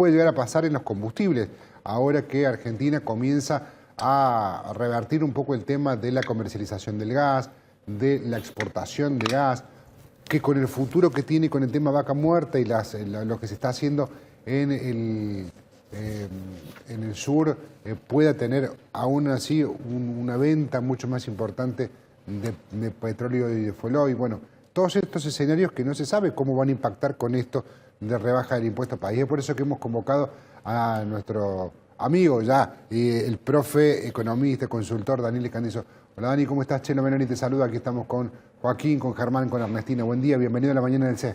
puede llegar a pasar en los combustibles, ahora que Argentina comienza a revertir un poco el tema de la comercialización del gas, de la exportación de gas, que con el futuro que tiene con el tema vaca muerta y lo que se está haciendo en el sur, pueda tener aún así una venta mucho más importante de petróleo y de fuel oil. Bueno, todos estos escenarios que no se sabe cómo van a impactar con esto de rebaja del impuesto país. Es por eso que hemos convocado a nuestro amigo ya, el profe, economista, consultor Daniel Escandizo. Hola Dani, ¿cómo estás? Chelo Meloni te saluda. Aquí estamos con Joaquín, con Germán, con Ernestina. Buen día, bienvenido a la mañana del C.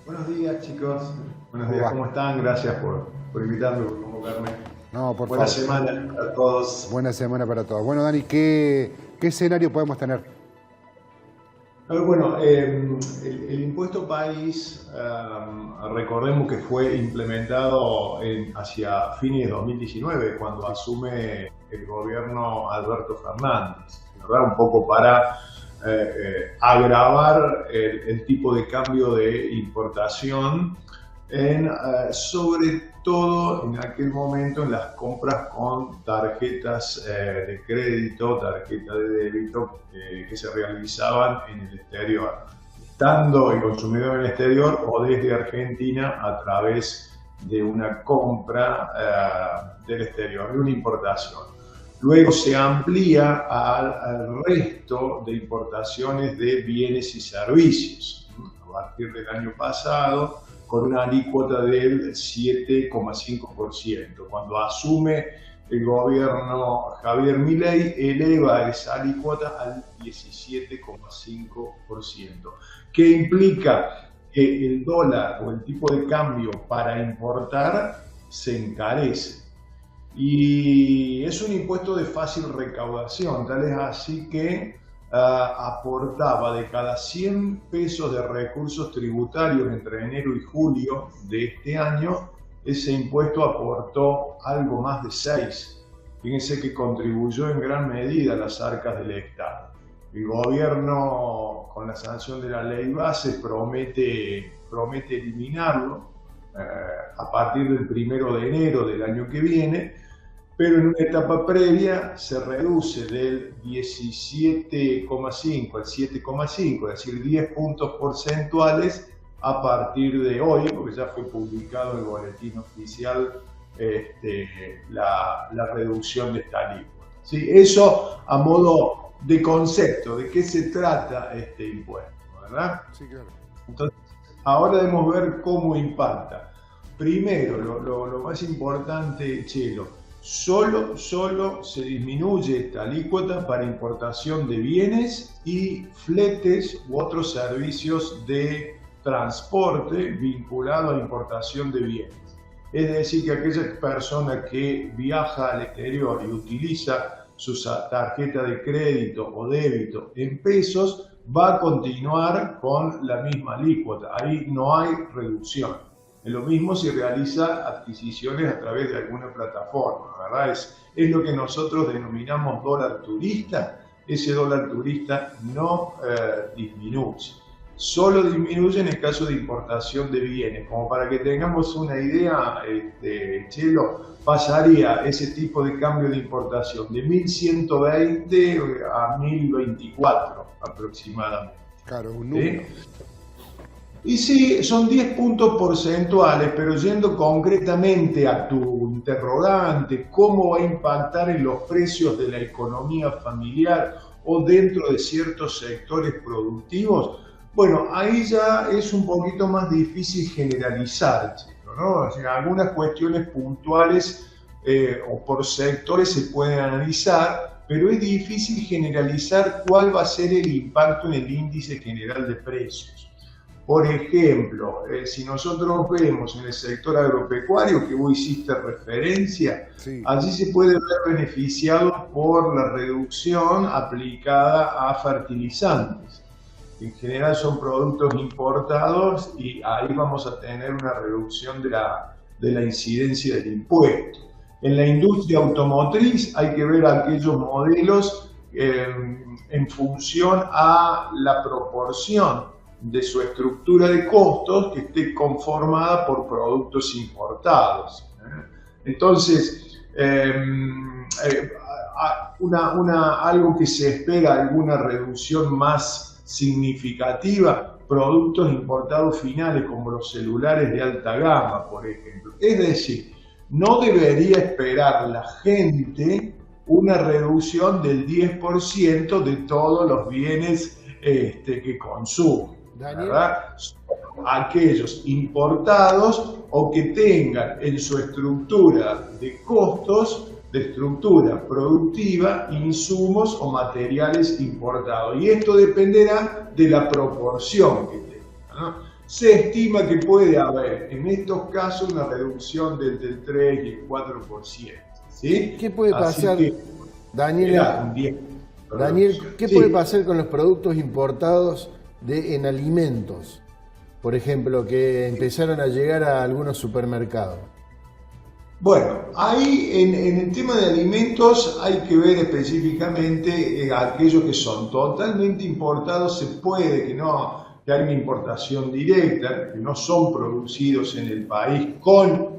Buenos días, chicos. Buenos días, ¿cómo están? Gracias por invitarme, por convocarme. No, por Buena favor. semana a todos. Buena semana para todos. Bueno, Dani, ¿qué escenario podemos tener? Bueno, el impuesto país, recordemos que fue implementado hacia fines de 2019, cuando asume el gobierno Alberto Fernández, ¿verdad? Un poco para agravar el tipo de cambio de importación, sobre todo en aquel momento en las compras con tarjetas de crédito, tarjetas de débito que se realizaban en el exterior, estando el consumidor en el exterior o desde Argentina a través de una compra del exterior, de una importación. Luego se amplía al resto de importaciones de bienes y servicios. A partir del año pasado, con una alícuota del 7,5%. Cuando asume el gobierno Javier Milei, eleva esa alícuota al 17,5%. ¿Qué implica? Que el dólar o el tipo de cambio para importar se encarece. Y es un impuesto de fácil recaudación, tal es así que aportaba de cada 100 pesos de recursos tributarios entre enero y julio de este año, ese impuesto aportó algo más de 6. Fíjense que contribuyó en gran medida a las arcas del Estado. El gobierno, con la sanción de la ley base, promete eliminarlo a partir del 1 de enero del año que viene, pero en una etapa previa se reduce del 17,5 al 7,5, es decir, 10 puntos porcentuales a partir de hoy, porque ya fue publicado en el boletín oficial la reducción de esta alícuota. ¿Sí? Eso a modo de concepto, de qué se trata este impuesto, ¿verdad? Sí, claro. Entonces, ahora debemos ver cómo impacta. Primero, lo más importante, Chelo, solo se disminuye esta alícuota para importación de bienes y fletes u otros servicios de transporte vinculado a la importación de bienes. Es decir, que aquella persona que viaja al exterior y utiliza su tarjeta de crédito o débito en pesos va a continuar con la misma alícuota. Ahí no hay reducción. Es lo mismo si realiza adquisiciones a través de alguna plataforma, ¿verdad? Es lo que nosotros denominamos dólar turista. Ese dólar turista no disminuye. Solo disminuye en el caso de importación de bienes. Como para que tengamos una idea, Chelo, pasaría ese tipo de cambio de importación de 1.120 a 1.024 aproximadamente. Claro, un número. ¿Sí? Y sí, son 10 puntos porcentuales, pero yendo concretamente a tu interrogante, ¿cómo va a impactar en los precios de la economía familiar o dentro de ciertos sectores productivos? Bueno, ahí ya es un poquito más difícil generalizar, ¿no? O sea, algunas cuestiones puntuales o por sectores se pueden analizar, pero es difícil generalizar cuál va a ser el impacto en el índice general de precios. Por ejemplo, si nosotros vemos en el sector agropecuario, que vos hiciste referencia, sí, allí se puede ver beneficiado por la reducción aplicada a fertilizantes. En general son productos importados y ahí vamos a tener una reducción de la incidencia del impuesto. En la industria automotriz hay que ver aquellos modelos en función a la proporción de su estructura de costos que esté conformada por productos importados. Entonces, algo que se espera, alguna reducción más significativa, productos importados finales como los celulares de alta gama, por ejemplo. Es decir, no debería esperar la gente una reducción del 10% de todos los bienes que consumen, ¿verdad? Aquellos importados o que tengan en su estructura de costos, de estructura productiva, insumos o materiales importados. Y esto dependerá de la proporción que tenga, ¿no? Se estima que puede haber en estos casos una reducción del 3 y el 4%. ¿Sí? ¿Qué puede pasar, Daniel, qué sí. puede pasar con los productos importados en alimentos? Por ejemplo, que empezaron a llegar a algunos supermercados. Bueno, ahí en el tema de alimentos hay que ver específicamente aquellos que son totalmente importados. Se puede que haya una importación directa, que no son producidos en el país con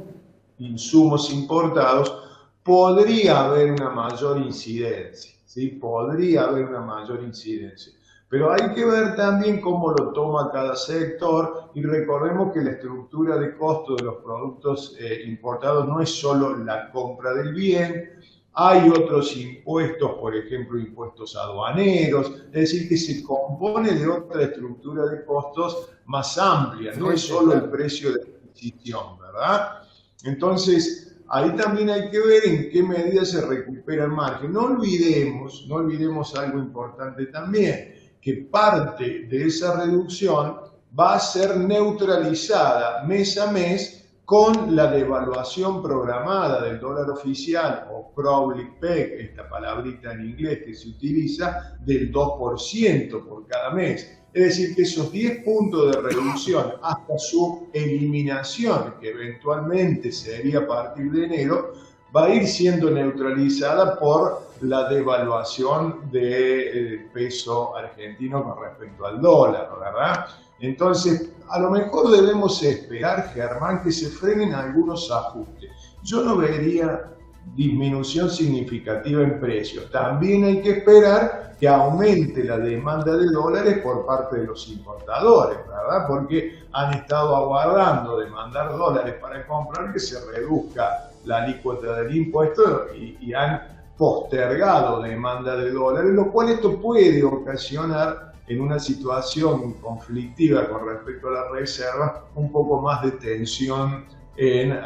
insumos importados. Podría haber una mayor incidencia, ¿sí? Podría haber una mayor incidencia. Pero hay que ver también cómo lo toma cada sector, y recordemos que la estructura de costo de los productos importados no es solo la compra del bien, hay otros impuestos, por ejemplo, impuestos aduaneros, es decir, que se compone de otra estructura de costos más amplia, no es solo el precio de adquisición, ¿verdad? Entonces, ahí también hay que ver en qué medida se recupera el margen. No olvidemos algo importante también, que parte de esa reducción va a ser neutralizada mes a mes con la devaluación programada del dólar oficial, o probably peg, esta palabrita en inglés que se utiliza, del 2% por cada mes. Es decir, que esos 10 puntos de reducción hasta su eliminación, que eventualmente sería a partir de enero, va a ir siendo neutralizada por la devaluación del peso argentino con respecto al dólar, ¿verdad? Entonces, a lo mejor debemos esperar, Germán, que se frenen algunos ajustes. Yo no vería disminución significativa en precios. También hay que esperar que aumente la demanda de dólares por parte de los importadores, ¿verdad? Porque han estado aguardando demandar dólares para comprar que se reduzca la alícuota del impuesto y han postergado demanda de dólares, lo cual esto puede ocasionar en una situación conflictiva con respecto a las reservas un poco más de tensión en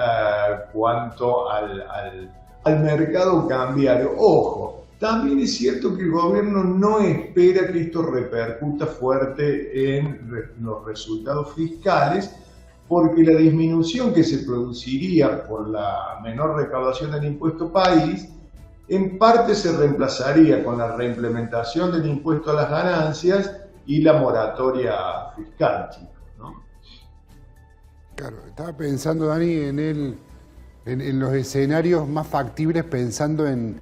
cuanto al mercado cambiario. Ojo, también es cierto que el gobierno no espera que esto repercuta fuerte en los resultados fiscales, porque la disminución que se produciría por la menor recaudación del impuesto país, en parte se reemplazaría con la reimplementación del impuesto a las ganancias y la moratoria fiscal, chicos, ¿no? Claro, estaba pensando, Dani, en los escenarios más factibles, pensando en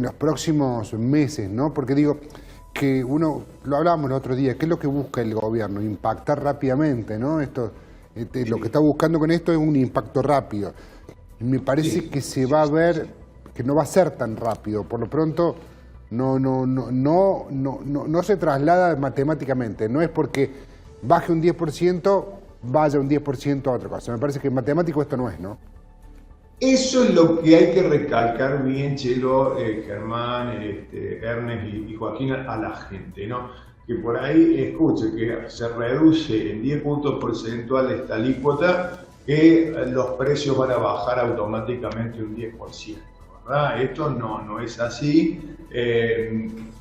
los próximos meses, ¿no? Porque digo que lo hablábamos el otro día, ¿qué es lo que busca el gobierno? Impactar rápidamente, ¿no? Lo que está buscando con esto es un impacto rápido. Me parece que se va a ver que no va a ser tan rápido. Por lo pronto no se traslada matemáticamente. No es porque baje un 10%, vaya un 10% a otra cosa. Me parece que en matemático esto no es, ¿no? Eso es lo que hay que recalcar bien, Chelo, Germán, Ernest y Joaquín, a la gente, ¿no? Que por ahí escuche que se reduce en 10 puntos porcentuales esta alícuota, que los precios van a bajar automáticamente un 10%, ¿verdad? Esto no es así.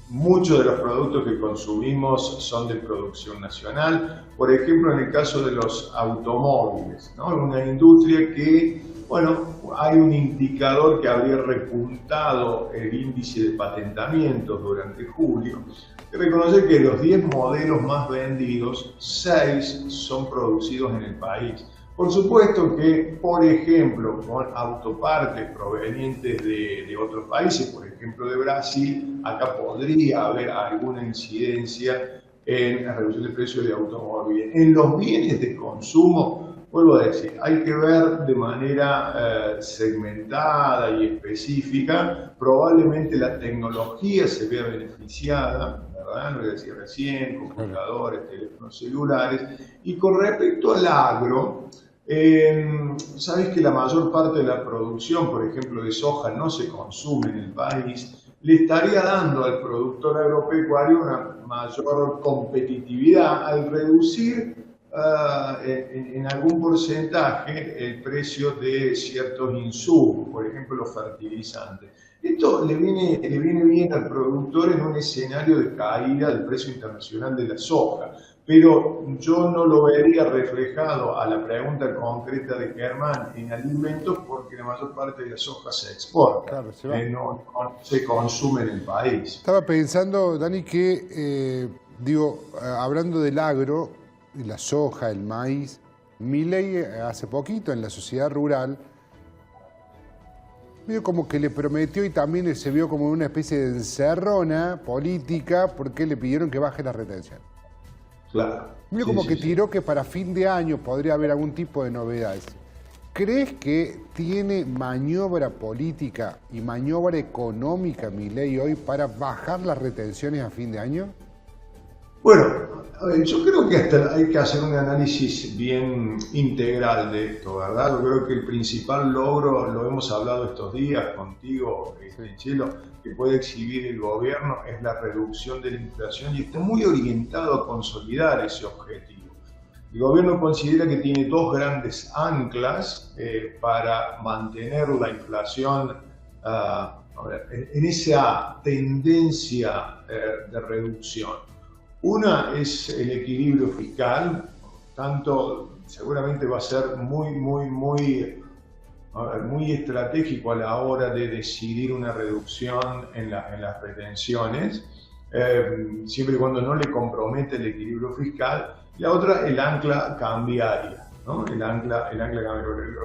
Muchos de los productos que consumimos son de producción nacional. Por ejemplo, en el caso de los automóviles, ¿no? Una industria que, bueno, hay un indicador que habría repuntado el índice de patentamientos durante julio. Hay que reconocer que los 10 modelos más vendidos, 6 son producidos en el país. Por supuesto que, por ejemplo, con autopartes provenientes de otros países, por ejemplo de Brasil, acá podría haber alguna incidencia en la reducción de precios de automóviles. En los bienes de consumo, vuelvo a decir, hay que ver de manera segmentada y específica. Probablemente la tecnología se vea beneficiada, ¿verdad? Lo que decía recién, computadores, teléfonos celulares. Y con respecto al agro, sabes que la mayor parte de la producción, por ejemplo, de soja no se consume en el país. Le estaría dando al productor agropecuario una mayor competitividad al reducir en algún porcentaje el precio de ciertos insumos, por ejemplo los fertilizantes. Esto le viene bien al productor en un escenario de caída del precio internacional de la soja, pero yo no lo vería reflejado a la pregunta concreta de Germán en alimentos, porque la mayor parte de la soja se exporta, Claro, no se consume en el país. Estaba pensando, Dani, que, hablando del agro, la soja, el maíz, Milei hace poquito en la Sociedad Rural, medio como que le prometió y también se vio como una especie de encerrona política porque le pidieron que baje la retención. Claro. Medio como que tiró que para fin de año podría haber algún tipo de novedades. ¿Crees que tiene maniobra política y maniobra económica Milei hoy para bajar las retenciones a fin de año? Bueno, yo creo que hasta hay que hacer un análisis bien integral de esto, ¿verdad? Yo creo que el principal logro, lo hemos hablado estos días contigo, Chelo, que puede exhibir el gobierno es la reducción de la inflación y está muy orientado a consolidar ese objetivo. El gobierno considera que tiene dos grandes anclas para mantener la inflación en esa tendencia de reducción. Una es el equilibrio fiscal, tanto seguramente va a ser muy estratégico a la hora de decidir una reducción en las retenciones, siempre y cuando no le compromete el equilibrio fiscal. La otra, el ancla cambiaria, ¿no? El ancla cambiaria,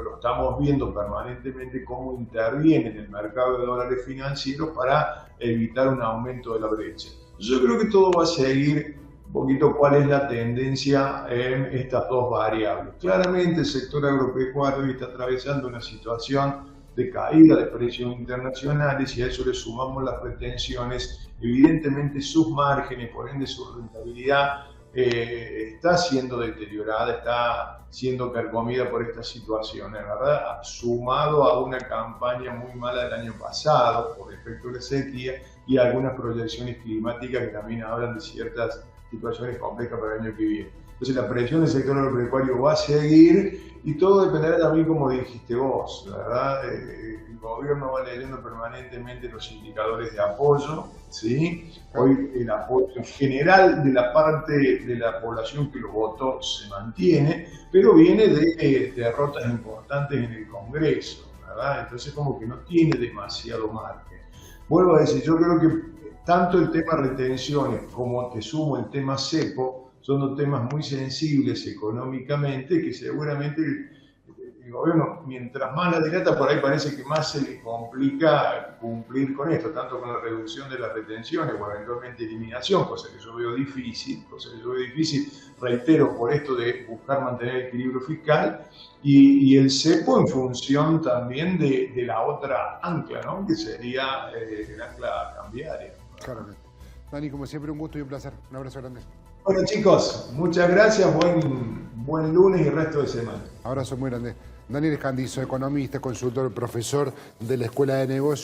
lo estamos viendo permanentemente cómo interviene en el mercado de dólares financieros para evitar un aumento de la brecha. Yo creo que todo va a seguir un poquito cuál es la tendencia en estas dos variables. Claramente el sector agropecuario está atravesando una situación de caída de precios internacionales y a eso le sumamos las retenciones. Evidentemente sus márgenes, por ende su rentabilidad, está siendo deteriorada, está siendo carcomida por esta situación, ¿verdad? Sumado a una campaña muy mala del año pasado por efecto de la sequía y algunas proyecciones climáticas que también hablan de ciertas situaciones complejas para el año que viene. Entonces la presión del sector agropecuario va a seguir y todo dependerá también, como dijiste vos, ¿verdad? El gobierno va leyendo permanentemente los indicadores de apoyo, ¿sí? Hoy el apoyo en general de la parte de la población que lo votó se mantiene, pero viene de derrotas importantes en el Congreso, ¿verdad? Entonces como que no tiene demasiado margen. Vuelvo a decir, yo creo que tanto el tema retenciones como te sumo el tema cepo son dos temas muy sensibles económicamente que seguramente el gobierno, mientras más la dilata, por ahí parece que más se le complica cumplir con esto, tanto con la reducción de las retenciones o eventualmente eliminación, cosa que yo veo difícil, reitero, por esto de buscar mantener el equilibrio fiscal, y el cepo en función también de la otra ancla, ¿no? Que sería el ancla cambiaria. Claramente. Dani, como siempre, un gusto y un placer. Un abrazo grande. Bueno, chicos, muchas gracias. Buen lunes y resto de semana. Abrazo muy grande. Daniel Escandizo, economista, consultor, profesor de la Escuela de Negocios.